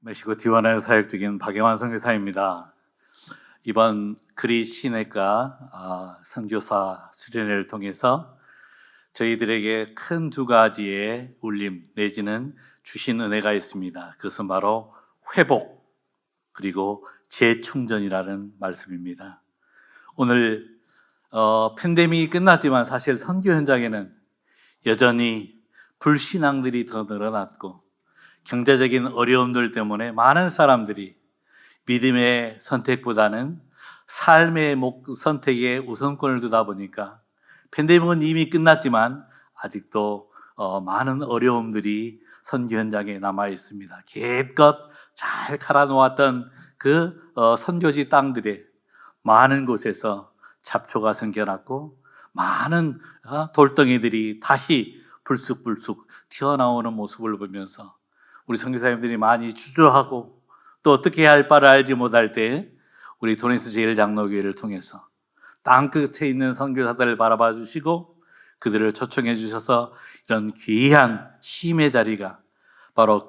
멕시코 티juana에 사역 중인 박영환 선교사입니다. 이번 그리스 시내가 선교사 수련회를 통해서 저희들에게 큰 두 가지의 울림 내지는 주신 은혜가 있습니다. 그것은 바로 회복 그리고 재충전이라는 말씀입니다. 오늘 팬데믹이 끝났지만 사실 선교 현장에는 여전히 불신앙들이 더 늘어났고 경제적인 어려움들 때문에 많은 사람들이 믿음의 선택보다는 삶의 선택에 우선권을 두다 보니까 팬데믹은 이미 끝났지만 아직도 많은 어려움들이 선교 현장에 남아 있습니다. 기껏 잘 갈아놓았던 그 선교지 땅들에 많은 곳에서 잡초가 생겨났고 많은 돌덩이들이 다시 불쑥불쑥 튀어나오는 모습을 보면서 우리 선교사님들이 많이 주저하고 또 어떻게 해야 할 바를 알지 못할 때 우리 토렌스 제일장로교회를 통해서 땅 끝에 있는 선교사들을 바라봐 주시고 그들을 초청해 주셔서 이런 귀한 쉼의 자리가 바로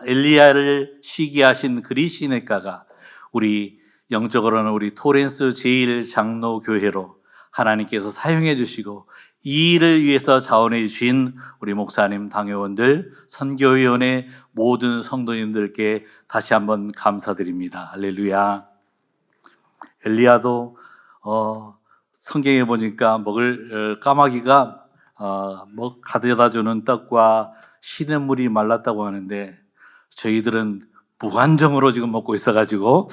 엘리야를 시기하신 그리시네가가 우리 영적으로는 우리 토렌스 제일장로교회로 하나님께서 사용해 주시고 이 일을 위해서 자원해 주신 우리 목사님, 당회원들, 선교위원회 모든 성도님들께 다시 한번 감사드립니다. 할렐루야. 엘리야도 성경에 보니까 먹을 까마귀가 가져다 주는 떡과 시냇물이 말랐다고 하는데 저희들은 무한정으로 지금 먹고 있어가지고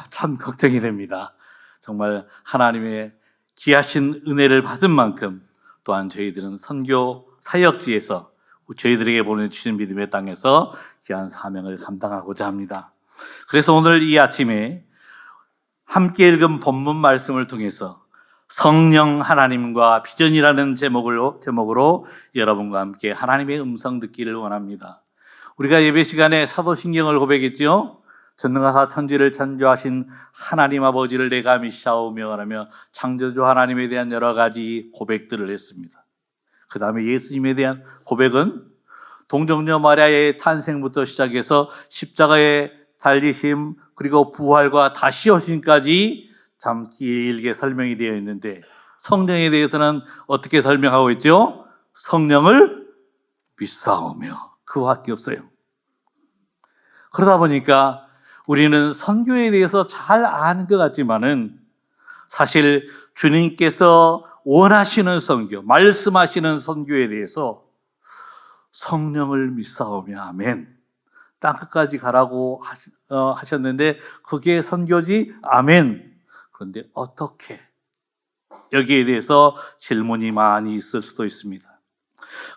참 걱정이 됩니다. 정말 하나님의 귀하신 은혜를 받은 만큼 또한 저희들은 선교 사역지에서 저희들에게 보내주신 믿음의 땅에서 귀한 사명을 감당하고자 합니다. 그래서 오늘 이 아침에 함께 읽은 본문 말씀을 통해서 성령 하나님과 비전이라는 제목으로 여러분과 함께 하나님의 음성 듣기를 원합니다. 우리가 예배 시간에 사도신경을 고백했죠. 전능하사 천지를 창조하신 하나님 아버지를 내가 믿사오며 하며 창조주 하나님에 대한 여러 가지 고백들을 했습니다. 그 다음에 예수님에 대한 고백은 동정녀 마리아의 탄생부터 시작해서 십자가의 달리심 그리고 부활과 다시 오심까지 참 길게 설명이 되어 있는데 성령에 대해서는 어떻게 설명하고 있죠? 성령을 믿사오며 그밖에 없어요. 그러다 보니까 우리는 선교에 대해서 잘 아는 것 같지만은 사실 주님께서 원하시는 선교, 말씀하시는 선교에 대해서 성령을 믿사오며 아멘. 땅끝까지 가라고 하셨는데 그게 선교지 아멘. 그런데 어떻게? 여기에 대해서 질문이 많이 있을 수도 있습니다.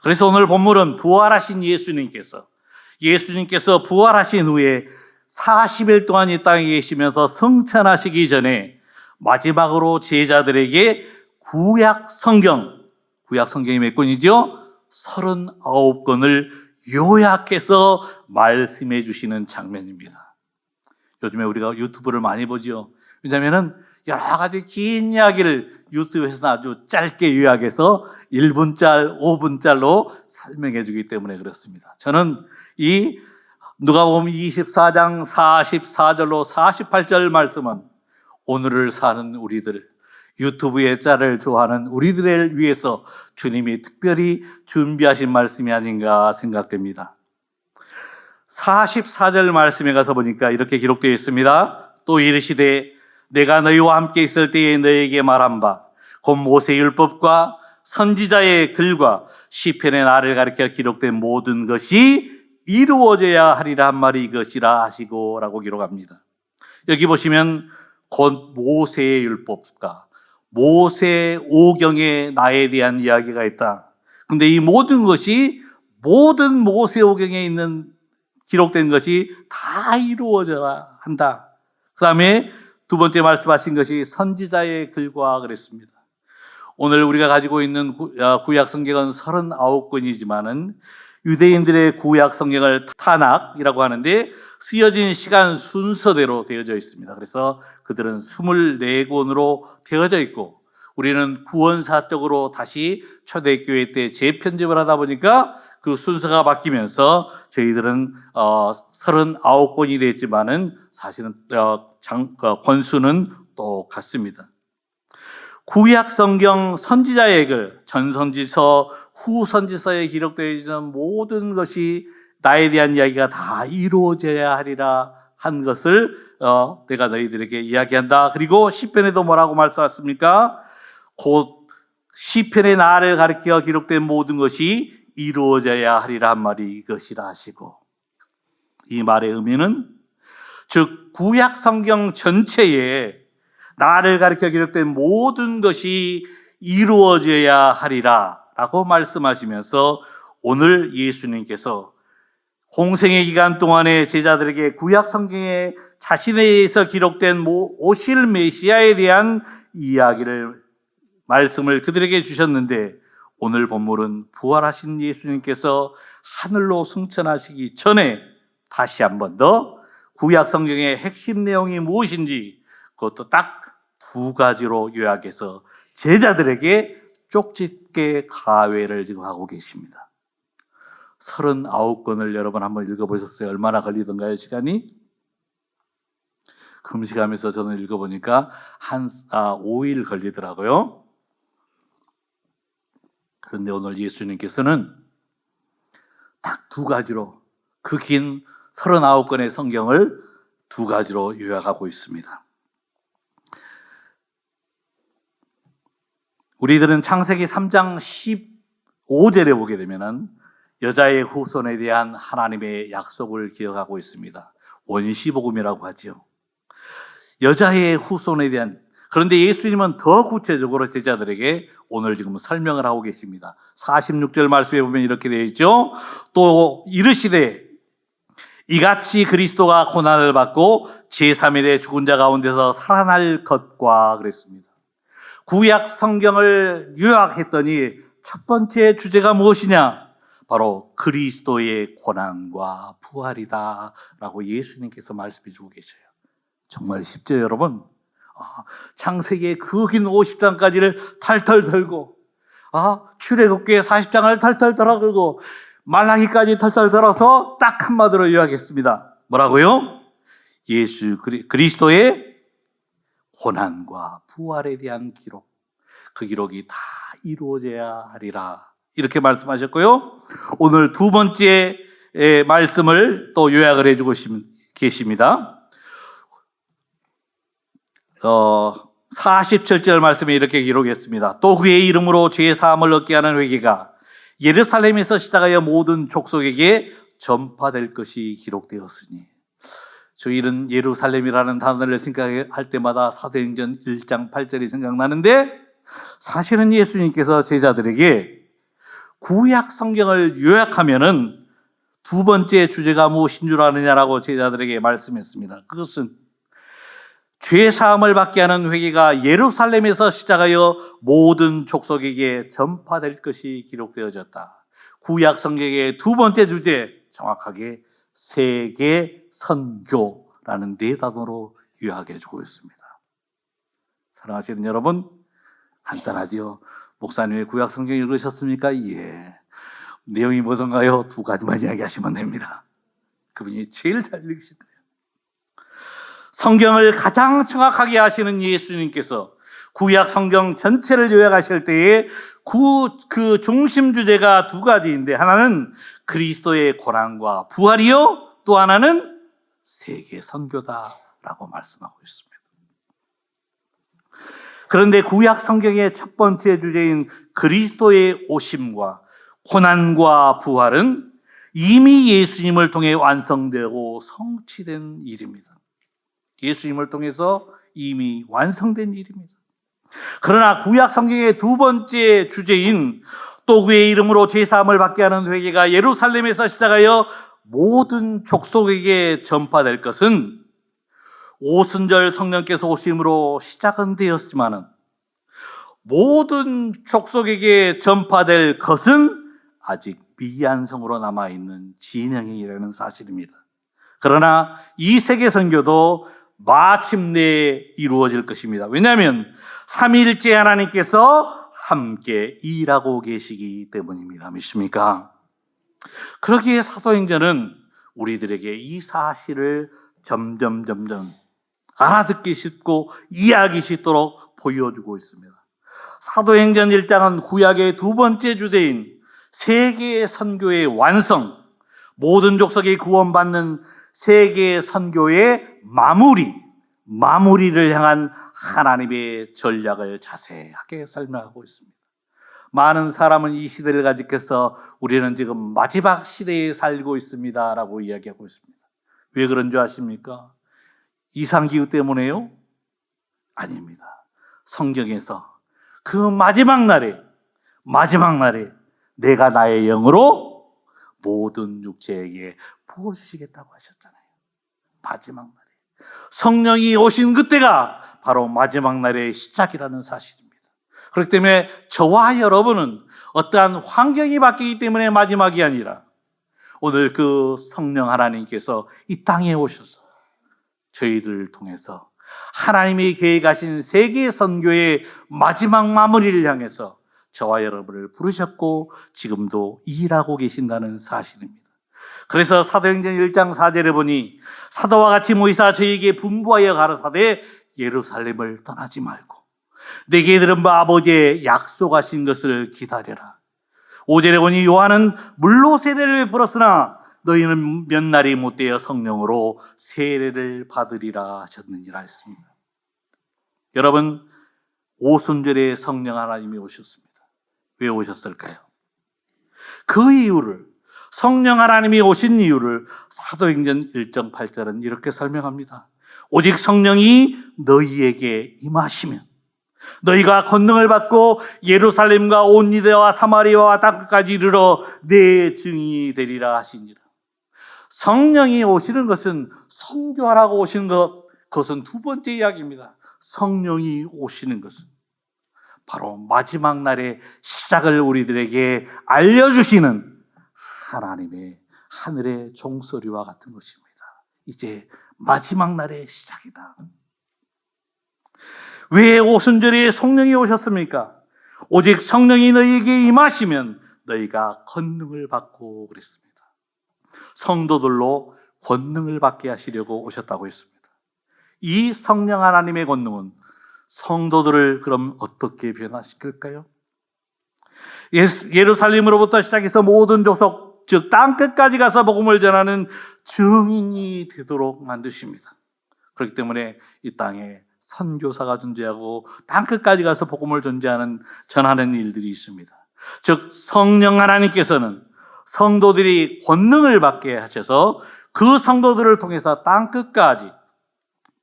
그래서 오늘 본문은 부활하신 예수님께서 부활하신 후에 40일 동안 이 땅에 계시면서 승천하시기 전에 마지막으로 제자들에게 구약 성경이 몇 권이죠? 39권을 요약해서 말씀해 주시는 장면입니다. 요즘에 우리가 유튜브를 많이 보죠. 왜냐하면 여러 가지 긴 이야기를 유튜브에서 아주 짧게 요약해서 1분짤, 5분짤로 설명해 주기 때문에 그렇습니다. 저는 이 누가복음 24장 44절로 48절 말씀은 오늘을 사는 우리들, 유튜브의 짤을 좋아하는 우리들을 위해서 주님이 특별히 준비하신 말씀이 아닌가 생각됩니다. 44절 말씀에 가서 보니까 이렇게 기록되어 있습니다. 또 이르시되 내가 너희와 함께 있을 때에 너희에게 말한 바 곧 모세의 율법과 선지자의 글과 시편의 나를 가리켜 기록된 모든 것이 이루어져야 하리라 한 말이 이것이라 하시고 라고 기록합니다. 여기 보시면 곧 모세의 율법과 모세 오경에 나에 대한 이야기가 있다. 근데 이 모든 것이 모든 모세 오경에 있는 기록된 것이 다 이루어져야 한다. 그 다음에 두 번째 말씀하신 것이 선지자의 글과 그랬습니다. 오늘 우리가 가지고 있는 구약 성경은 39권이지만은 유대인들의 구약 성경을 타낙이라고 하는데 쓰여진 시간 순서대로 되어져 있습니다. 그래서 그들은 24권으로 되어져 있고 우리는 구원사적으로 다시 초대교회 때 재편집을 하다 보니까 그 순서가 바뀌면서 저희들은 39권이 됐지만은 사실은 권수는 똑같습니다. 구약 성경 선지자의 글, 전선지서, 후선지서에 기록되어 있는 모든 것이 나에 대한 이야기가 다 이루어져야 하리라 한 것을 내가 너희들에게 이야기한다. 그리고 시편에도 뭐라고 말씀하셨습니까? 곧 시편의 나를 가리켜 기록된 모든 것이 이루어져야 하리라 한 말이 이것이라 하시고, 이 말의 의미는 즉 구약 성경 전체에 나를 가리켜 기록된 모든 것이 이루어져야 하리라 라고 말씀하시면서 오늘 예수님께서 공생의 기간 동안에 제자들에게 구약 성경에 자신에 의해서 기록된 오실 메시아에 대한 말씀을 그들에게 주셨는데, 오늘 본문은 부활하신 예수님께서 하늘로 승천하시기 전에 다시 한 번 더 구약 성경의 핵심 내용이 무엇인지 그것도 딱 2가지로 요약해서 제자들에게 쪽집게 가회를 지금 하고 계십니다. 39권을 여러분 한번 읽어보셨어요? 얼마나 걸리던가요, 시간이? 금식하면서 저는 읽어보니까 5일 걸리더라고요. 그런데 오늘 예수님께서는 딱 2가지로, 그 긴 39권의 성경을 2가지로 요약하고 있습니다. 우리들은 창세기 3장 15절에 보게 되면은 여자의 후손에 대한 하나님의 약속을 기억하고 있습니다. 원시복음이라고 하죠. 여자의 후손에 대한, 그런데 예수님은 더 구체적으로 제자들에게 오늘 지금 설명을 하고 계십니다. 46절 말씀에 보면 이렇게 되어 있죠. 또 이르시되 이같이 그리스도가 고난을 받고 제3일에 죽은 자 가운데서 살아날 것과 그랬습니다. 구약 성경을 요약했더니 첫 번째 주제가 무엇이냐? 바로 그리스도의 고난과 부활이다 라고 예수님께서 말씀해 주고 계셔요. 정말 쉽죠, 여러분? 창세기의 그 긴 50장까지를 탈탈 털고, 출애굽기의 40장을 탈탈 털어들고, 말라기까지 탈탈 털어서 딱 한마디로 요약했습니다. 뭐라고요? 그리스도의 고난과 부활에 대한 기록, 그 기록이 다 이루어져야 하리라 이렇게 말씀하셨고요. 오늘 2번째 말씀을 또 요약을 해주고 계십니다. 47절 말씀에 이렇게 기록했습니다. 또 그의 이름으로 죄 사함을 얻게 하는 회개가 예루살렘에서 시작하여 모든 족속에게 전파될 것이 기록되었으니, 저희는 예루살렘이라는 단어를 생각할 때마다 사도행전 1장 8절이 생각나는데, 사실은 예수님께서 제자들에게 구약 성경을 요약하면은 2번째 주제가 무엇인 줄 아느냐라고 제자들에게 말씀했습니다. 그것은 죄 사함을 받게 하는 회개가 예루살렘에서 시작하여 모든 족속에게 전파될 것이 기록되어졌다. 구약 성경의 2번째 주제, 정확하게 세계 선교라는 4단어로 요약해 주고 있습니다. 사랑하시는 여러분, 간단하지요? 목사님의 구약 성경 읽으셨습니까? 예. 내용이 뭐던가요? 2가지만 이야기하시면 됩니다. 그분이 제일 잘 읽으실 거예요. 성경을 가장 정확하게 하시는 예수님께서 구약 성경 전체를 요약하실 때에 그 중심 주제가 2가지인데, 하나는 그리스도의 고난과 부활이요, 또 하나는 세계 선교다라고 말씀하고 있습니다. 그런데 구약 성경의 첫 번째 주제인 그리스도의 오심과 고난과 부활은 이미 예수님을 통해 완성되고 성취된 일입니다. 예수님을 통해서 이미 완성된 일입니다. 그러나 구약 성경의 2번째 주제인 또 그의 이름으로 제사함을 받게 하는 회개가 예루살렘에서 시작하여 모든 족속에게 전파될 것은 오순절 성령께서 오심으로 시작은 되었지만은 모든 족속에게 전파될 것은 아직 미완성으로 남아있는 진행의 일이라는 사실입니다. 그러나 이 세계 선교도 마침내 이루어질 것입니다. 왜냐하면 삼위일체 하나님께서 함께 일하고 계시기 때문입니다. 믿습니까? 그러기에 사도행전은 우리들에게 이 사실을 점점 알아듣기 쉽고 이해하기 쉽도록 보여주고 있습니다. 사도행전 1장은 구약의 두 번째 주제인 세계의 선교의 완성, 모든 족속이 구원받는 세계의 선교의 마무리를 향한 하나님의 전략을 자세하게 설명하고 있습니다. 많은 사람은 이 시대를 가지켜서 우리는 지금 마지막 시대에 살고 있습니다 라고 이야기하고 있습니다. 왜 그런 줄 아십니까? 이상기후 때문에요? 아닙니다. 성경에서 그 마지막 날에 내가 나의 영으로 모든 육체에게 부어주시겠다고 하셨잖아요. 마지막 날에 성령이 오신 그때가 바로 마지막 날의 시작이라는 사실입니다. 그렇기 때문에 저와 여러분은 어떠한 환경이 바뀌기 때문에 마지막이 아니라 오늘 그 성령 하나님께서 이 땅에 오셔서 저희들을 통해서 하나님이 계획하신 세계 선교의 마지막 마무리를 향해서 저와 여러분을 부르셨고 지금도 일하고 계신다는 사실입니다. 그래서 사도행전 1장 4절에 보니 사도와 같이 모이사 저희에게 분부하여 가라사대 예루살렘을 떠나지 말고 내게 들은 바 아버지의 약속하신 것을 기다려라. 5절에 보니 요한은 물로 세례를 불었으나 너희는 몇 날이 못되어 성령으로 세례를 받으리라 하셨느니라 했습니다. 여러분, 오순절에 성령 하나님이 오셨습니다. 왜 오셨을까요? 그 이유를, 성령 하나님이 오신 이유를 사도행전 1장 8절은 이렇게 설명합니다. 오직 성령이 너희에게 임하시면 너희가 권능을 받고 예루살렘과 온 유대와 사마리아와 땅끝까지 이르러 내 증인이 되리라 하시니라. 성령이 오시는 것은 선교하라고 오시는 그것은 두 번째 이야기입니다. 성령이 오시는 것은 바로 마지막 날의 시작을 우리들에게 알려주시는 하나님의 하늘의 종소리와 같은 것입니다. 이제 마지막 날의 시작이다. 왜 오순절에 성령이 오셨습니까? 오직 성령이 너희에게 임하시면 너희가 권능을 받고 그랬습니다. 성도들로 권능을 받게 하시려고 오셨다고 했습니다. 이 성령 하나님의 권능은 성도들을 그럼 어떻게 변화시킬까요? 예루살렘으로부터 시작해서 모든 족속, 즉 땅끝까지 가서 복음을 전하는 증인이 되도록 만드십니다. 그렇기 때문에 이 땅에 선교사가 존재하고 땅끝까지 가서 복음을 전하는 일들이 있습니다. 즉 성령 하나님께서는 성도들이 권능을 받게 하셔서 그 성도들을 통해서 땅끝까지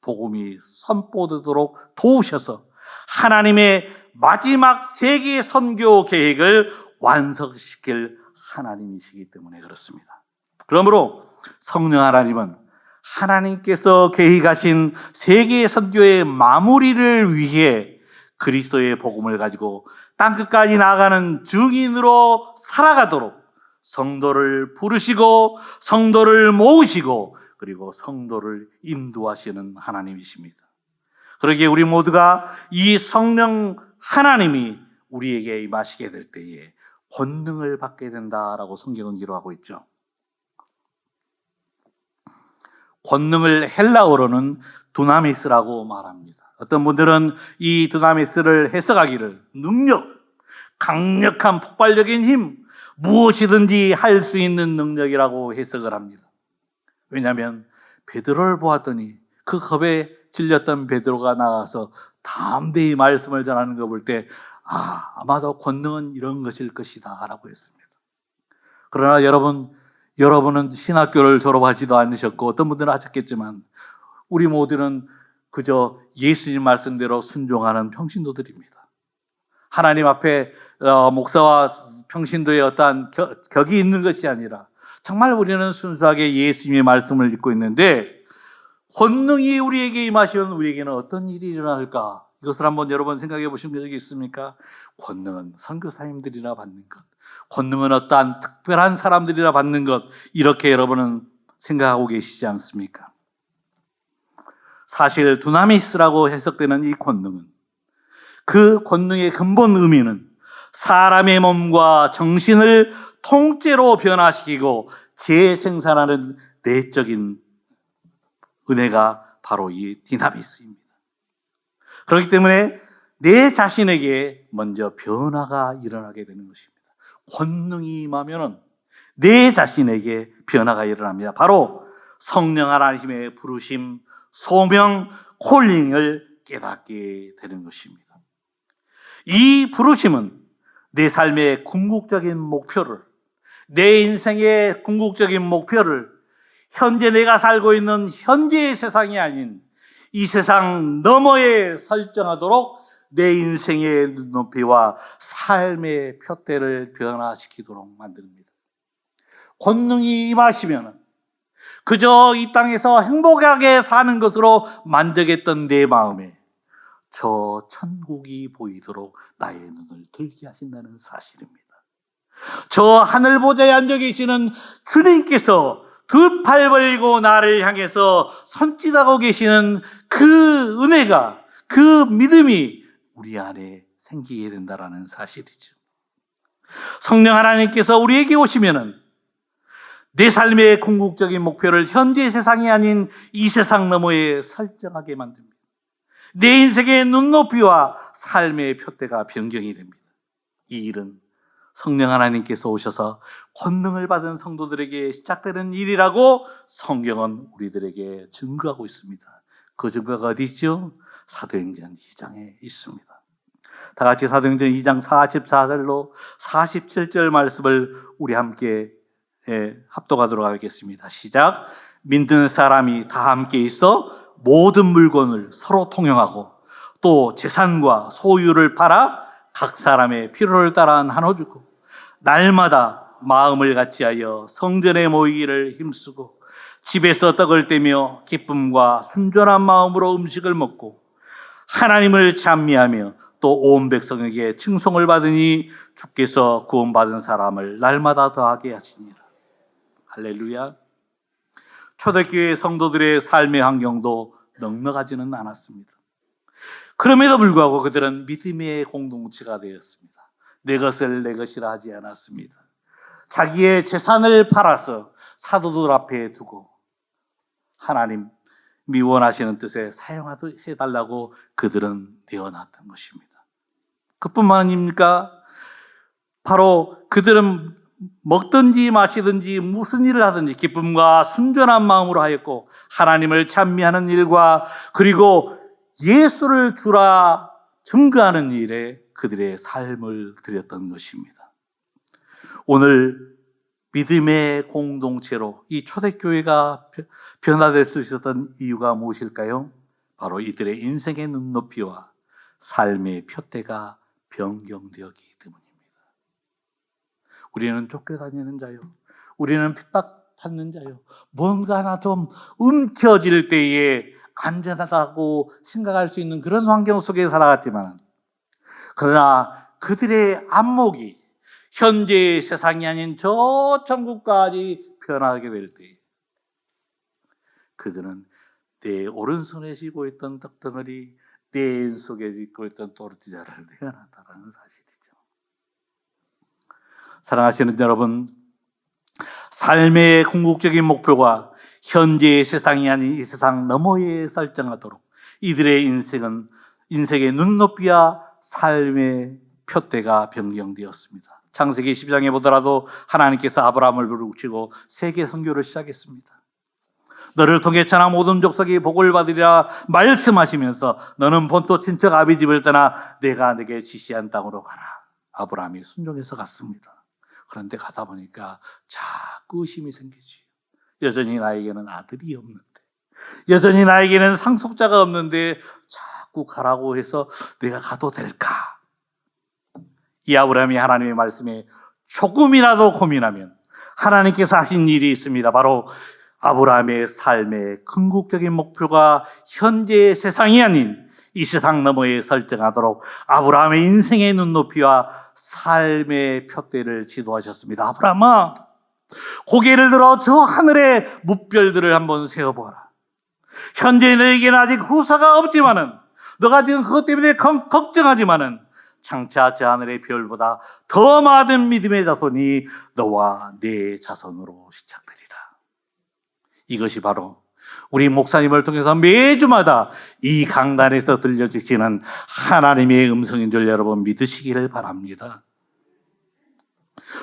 복음이 선포되도록 도우셔서 하나님의 마지막 세계 선교 계획을 완성시킬 하나님이시기 때문에 그렇습니다. 그러므로 성령 하나님은 하나님께서 계획하신 세계 선교의 마무리를 위해 그리스도의 복음을 가지고 땅끝까지 나아가는 증인으로 살아가도록 성도를 부르시고 성도를 모으시고 그리고 성도를 인도하시는 하나님이십니다. 그러기에 우리 모두가 이 성령 하나님이 우리에게 임하시게 될 때에 권능을 받게 된다라고 성경은 기록하고 있죠. 권능을 헬라어로는 두나미스라고 말합니다. 어떤 분들은 이 두나미스를 해석하기를 능력, 강력한 폭발적인 힘, 무엇이든지 할 수 있는 능력이라고 해석을 합니다. 왜냐하면 베드로를 보았더니 그 겁에 질렸던 베드로가 나가서 담대히 말씀을 전하는 거 볼 때 아마도 권능은 이런 것일 것이다 라고 했습니다. 그러나 여러분은 신학교를 졸업하지도 않으셨고 어떤 분들은 하셨겠지만 우리 모두는 그저 예수님 말씀대로 순종하는 평신도들입니다. 하나님 앞에 목사와 평신도의 어떠한 격이 있는 것이 아니라 정말 우리는 순수하게 예수님의 말씀을 읽고 있는데 권능이 우리에게 임하시면 우리에게는 어떤 일이 일어날까? 이것을 한번 여러분 생각해 보신 적이 있습니까? 권능은 선교사님들이나 받는 것, 권능은 어떠한 특별한 사람들이나 받는 것, 이렇게 여러분은 생각하고 계시지 않습니까? 사실 두나미스라고 해석되는 이 권능은 그 권능의 근본 의미는 사람의 몸과 정신을 통째로 변화시키고 재생산하는 내적인 은혜가 바로 이 디나미스입니다. 그렇기 때문에 내 자신에게 먼저 변화가 일어나게 되는 것입니다. 권능이 임하면 내 자신에게 변화가 일어납니다. 바로 성령 하나님의 부르심, 소명, 콜링을 깨닫게 되는 것입니다. 이 부르심은 내 삶의 궁극적인 목표를, 내 인생의 궁극적인 목표를 현재 내가 살고 있는 현재의 세상이 아닌 이 세상 너머에 설정하도록 내 인생의 눈높이와 삶의 표대를 변화시키도록 만듭니다. 권능이 임하시면 그저 이 땅에서 행복하게 사는 것으로 만족했던 내 마음에 저 천국이 보이도록 나의 눈을 들게 하신다는 사실입니다. 저 하늘 보좌에 앉아 계시는 주님께서 두 팔 벌리고 나를 향해서 손짓하고 계시는 그 은혜가, 그 믿음이 우리 안에 생기게 된다는 사실이죠. 성령 하나님께서 우리에게 오시면은 내 삶의 궁극적인 목표를 현재 세상이 아닌 이 세상 너머에 설정하게 만듭니다. 내 인생의 눈높이와 삶의 표대가 변경이 됩니다. 이 일은 성령 하나님께서 오셔서 권능을 받은 성도들에게 시작되는 일이라고 성경은 우리들에게 증거하고 있습니다. 그 증거가 어디 있죠? 사도행전 2장에 있습니다. 다 같이 사도행전 2장 44절로 47절 말씀을 우리 함께 합독하도록 하겠습니다. 시작. 믿는 사람이 다 함께 있어 모든 물건을 서로 통용하고 또 재산과 소유를 팔아 각 사람의 필요를 따라 나눠주고 날마다 마음을 같이하여 성전에 모이기를 힘쓰고 집에서 떡을 떼며 기쁨과 순전한 마음으로 음식을 먹고 하나님을 찬미하며 또 온 백성에게 칭송을 받으니 주께서 구원받은 사람을 날마다 더하게 하시니라. 할렐루야. 초대교회 성도들의 삶의 환경도 넉넉하지는 않았습니다. 그럼에도 불구하고 그들은 믿음의 공동체가 되었습니다. 내 것을 내 것이라 하지 않았습니다. 자기의 재산을 팔아서 사도들 앞에 두고 하나님이 원하시는 뜻에 사용해달라고 그들은 내어놨던 것입니다. 그뿐만 아닙니까? 바로 그들은 먹든지 마시든지 무슨 일을 하든지 기쁨과 순전한 마음으로 하였고 하나님을 찬미하는 일과 그리고 예수를 주라 증거하는 일에 그들의 삶을 드렸던 것입니다. 오늘 믿음의 공동체로 이 초대교회가 변화될 수 있었던 이유가 무엇일까요? 바로 이들의 인생의 눈높이와 삶의 표대가 변경되었기 때문입니다. 우리는 쫓겨다니는 자요, 우리는 핍박받는 자요, 뭔가 하나 좀 움켜질 때에 안전하다고 생각할 수 있는 그런 환경 속에 살아갔지만, 그러나 그들의 안목이 현재의 세상이 아닌 저 천국까지 변하게 될 때 그들은 내 오른손에 쥐고 있던 떡덩어리, 내 왼속에 쥐고 있던 또르띠자를 내어놨다는 사실이죠. 사랑하시는 여러분, 삶의 궁극적인 목표가 현재의 세상이 아닌 이 세상 너머에 설정하도록 이들의 인생의 눈높이와 삶의 표대가 변경되었습니다. 창세기 12장에 보더라도 하나님께서 아브라함을 부르시고 세계 선교를 시작했습니다. 너를 통해 천하 모든 족속이 복을 받으리라 말씀하시면서 너는 본토 친척 아비 집을 떠나 내가 내게 지시한 땅으로 가라. 아브라함이 순종해서 갔습니다. 그런데 가다 보니까 자꾸 의심이 생기지. 여전히 나에게는 아들이 없는데, 여전히 나에게는 상속자가 없는데 자꾸 가라고 해서 내가 가도 될까? 이 아브라함이 하나님의 말씀에 조금이라도 고민하면 하나님께서 하신 일이 있습니다. 바로 아브라함의 삶의 궁극적인 목표가 현재의 세상이 아닌 이 세상 너머에 설정하도록 아브라함의 인생의 눈높이와 삶의 표대를 지도하셨습니다. 아브라함아, 고개를 들어 저 하늘의 뭇별들을 한번 세어보아라. 현재 너에게는 아직 후사가 없지만은, 너가 지금 그것 때문에 걱정하지만은 창차 저 하늘의 별보다 더 많은 믿음의 자손이 너와 내 자손으로 시작되리라. 이것이 바로 우리 목사님을 통해서 매주마다 이 강단에서 들려주시는 하나님의 음성인 줄 여러분 믿으시기를 바랍니다.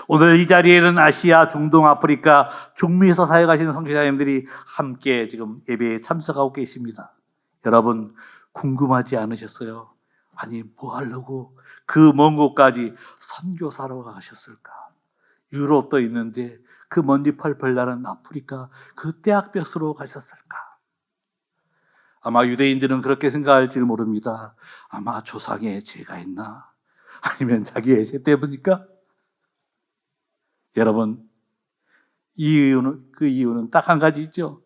오늘 이 자리에는 아시아, 중동, 아프리카, 중미에서 사역하시는 선교사님들이 함께 지금 예배에 참석하고 계십니다. 여러분 궁금하지 않으셨어요? 아니 뭐 하려고 그 먼 곳까지 선교사로 가셨을까? 유럽도 있는데 그 먼지 펄펄 나는 아프리카 그 떼약볕으로 가셨을까? 아마 유대인들은 그렇게 생각할지 모릅니다. 아마 조상에 죄가 있나? 아니면 자기의 죄 때문일까? 여러분 그 이유는 딱 한 가지 있죠.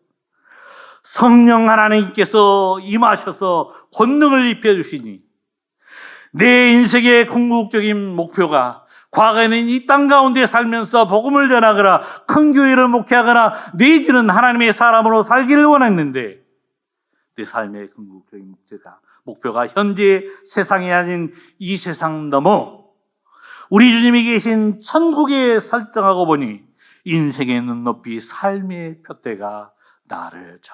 성령 하나님께서 임하셔서 권능을 입혀주시니 내 인생의 궁극적인 목표가 과거에는 이 땅 가운데 살면서 복음을 전하거나 큰 교회를 목회하거나 내지는 하나님의 사람으로 살기를 원했는데 내 삶의 궁극적인 목표가 현재 세상이 아닌 이 세상 넘어 우리 주님이 계신 천국에 설정하고 보니 인생의 눈높이 삶의 푯대가 나를 저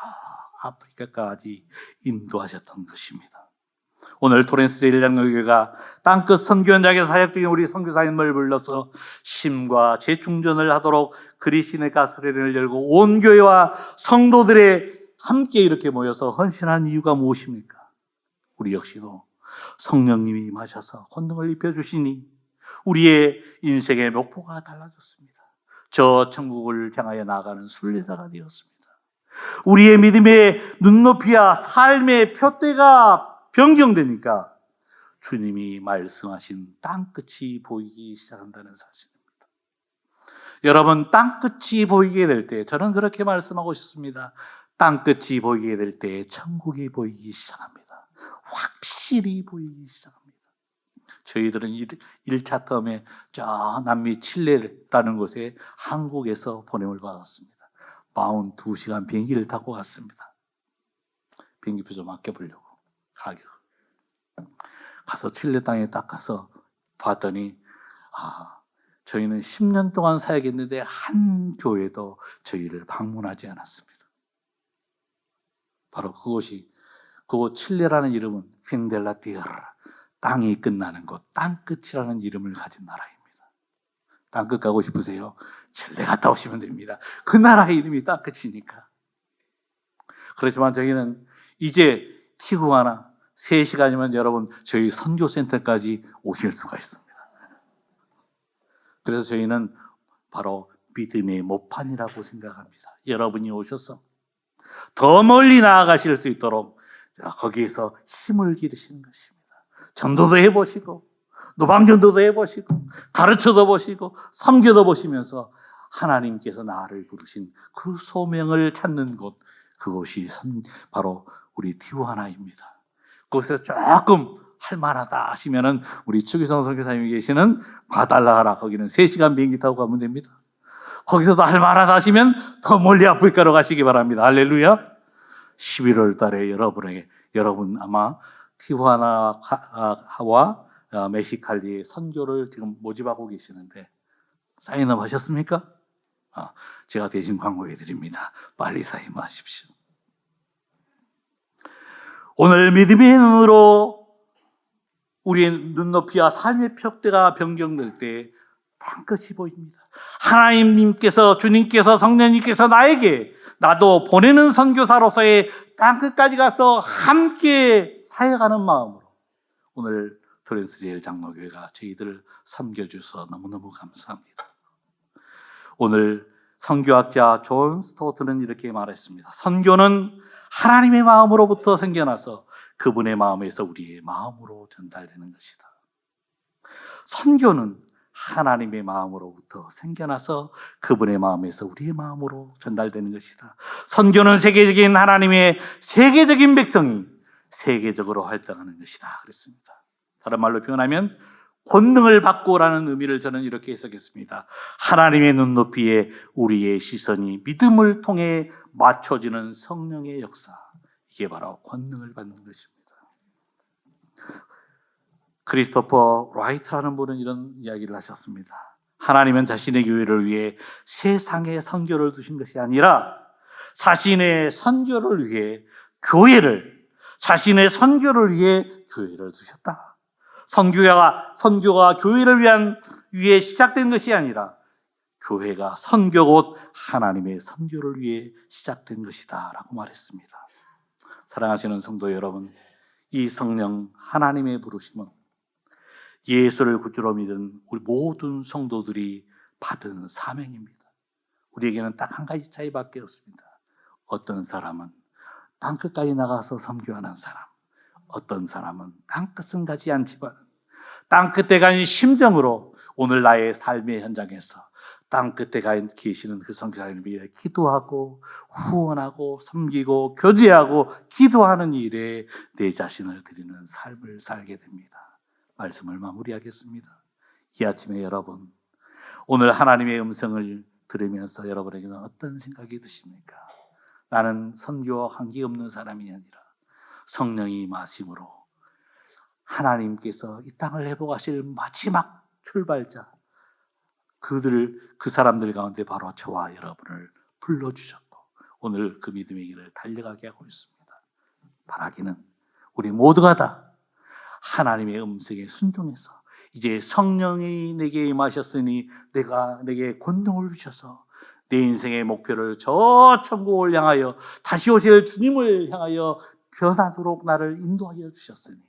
아프리카까지 인도하셨던 것입니다. 오늘 토렌스 제1장로교회가 땅끝 선교 현장에서 사역 중인 우리 선교사님을 불러서 심과 재충전을 하도록 그리스도의 가스레인을 열고 온 교회와 성도들의 함께 이렇게 모여서 헌신한 이유가 무엇입니까? 우리 역시도 성령님이 임하셔서 권능을 입혀주시니 우리의 인생의 목표가 달라졌습니다. 저 천국을 향하여 나아가는 순례자가 되었습니다. 우리의 믿음의 눈높이와 삶의 푯대가 변경되니까 주님이 말씀하신 땅끝이 보이기 시작한다는 사실입니다. 여러분 땅끝이 보이게 될 때 저는 그렇게 말씀하고 싶습니다. 땅끝이 보이게 될 때 천국이 보이기 시작합니다. 확실히 보이기 시작합니다. 저희들은 1차 텀에 저 남미 칠레라는 곳에 한국에서 보냄을 받았습니다. 42시간 비행기를 타고 갔습니다. 비행기표 좀 아껴보려고 가격. 가서 칠레 땅에 딱 가서 봤더니 저희는 10년 동안 사역했는데 한 교회도 저희를 방문하지 않았습니다. 바로 그곳 칠레라는 이름은 핀델라 티에라, 땅이 끝나는 곳, 땅끝이라는 이름을 가진 나라입니다. 땅끝 가고 싶으세요? 칠레 갔다 오시면 됩니다. 그 나라의 이름이 땅끝이니까. 그렇지만 저희는 이제 티구아나 3시간이면 여러분 저희 선교센터까지 오실 수가 있습니다. 그래서 저희는 바로 믿음의 모판이라고 생각합니다. 여러분이 오셔서 더 멀리 나아가실 수 있도록 거기에서 힘을 기르시는 것입니다. 전도도 해보시고 노방전도도 해보시고 가르쳐도 보시고 섬겨도 보시면서 하나님께서 나를 부르신 그 소명을 찾는 곳, 그곳이 바로 우리 티juana입니다. 그곳에서 조금 할만하다 하시면은 우리 추기성 선교사님이 계시는 과달라하라, 거기는 3시간 비행기 타고 가면 됩니다. 거기서도 할만하다 하시면 더 멀리 아프리카로 가시기 바랍니다. 할렐루야. 11월 달에 여러분 아마 티juana와 멕시칼리의 선교를 지금 모집하고 계시는데 사인업 하셨습니까? 제가 대신 광고해 드립니다. 빨리 사인하십시오. 오늘 믿음의 눈으로 우리의 눈높이와 삶의 푯대가 변경될 때 땅끝이 보입니다. 하나님께서, 주님께서, 성령님께서 나도 보내는 선교사로서의 땅끝까지 가서 함께 사역하는 마음으로 오늘 토렌스 제1장로교회가 저희들을 섬겨주셔서 너무너무 감사합니다. 오늘 선교학자 존 스토트는 이렇게 말했습니다. 선교는 하나님의 마음으로부터 생겨나서 그분의 마음에서 우리의 마음으로 전달되는 것이다. 선교는 하나님의 마음으로부터 생겨나서 그분의 마음에서 우리의 마음으로 전달되는 것이다. 선교는 세계적인 하나님의 세계적인 백성이 세계적으로 활동하는 것이다 그랬습니다. 다른 말로 표현하면 권능을 받고라는 의미를 저는 이렇게 해석했습니다. 하나님의 눈높이에 우리의 시선이 믿음을 통해 맞춰지는 성령의 역사, 이게 바로 권능을 받는 것입니다. 크리스토퍼 라이트라는 분은 이런 이야기를 하셨습니다. 하나님은 자신의 교회를 위해 세상에 선교를 두신 것이 아니라 자신의 선교를 위해 자신의 선교를 위해 교회를 두셨다. 선교가 교회를 위해 시작된 것이 아니라 교회가 선교 곧 하나님의 선교를 위해 시작된 것이다 라고 말했습니다. 사랑하시는 성도 여러분, 이 성령 하나님의 부르심은 예수를 구주로 믿은 우리 모든 성도들이 받은 사명입니다. 우리에게는 딱 한 가지 차이밖에 없습니다. 어떤 사람은 땅끝까지 나가서 선교하는 사람, 어떤 사람은 땅끝은 가지 않지만 땅끝에 간 심정으로 오늘 나의 삶의 현장에서 땅끝에 가 계시는 그 선교사님을 위해 기도하고 후원하고 섬기고 교제하고 기도하는 일에 내 자신을 드리는 삶을 살게 됩니다. 말씀을 마무리하겠습니다. 이 아침에 여러분, 오늘 하나님의 음성을 들으면서 여러분에게는 어떤 생각이 드십니까? 나는 선교와 관계없는 사람이 아니라 성령이 임하심으로 하나님께서 이 땅을 회복하실 마지막 출발자, 그 사람들 가운데 바로 저와 여러분을 불러주셨고 오늘 그 믿음의 길을 달려가게 하고 있습니다. 바라기는 우리 모두가 다 하나님의 음성에 순종해서 이제 성령이 내게 임하셨으니 내게 권능을 주셔서 내 인생의 목표를 저 천국을 향하여 다시 오실 주님을 향하여 변하도록 나를 인도하여 주셨으니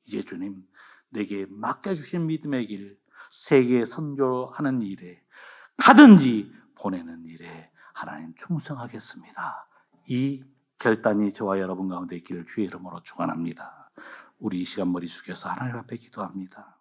이제 주님 내게 맡겨주신 믿음의 길, 세계 선교하는 일에 가든지 보내는 일에 하나님 충성하겠습니다. 이 결단이 저와 여러분 가운데 있기를 주의 이름으로 축원합니다. 우리 이 시간 머리 숙여서 하나님 앞에 기도합니다.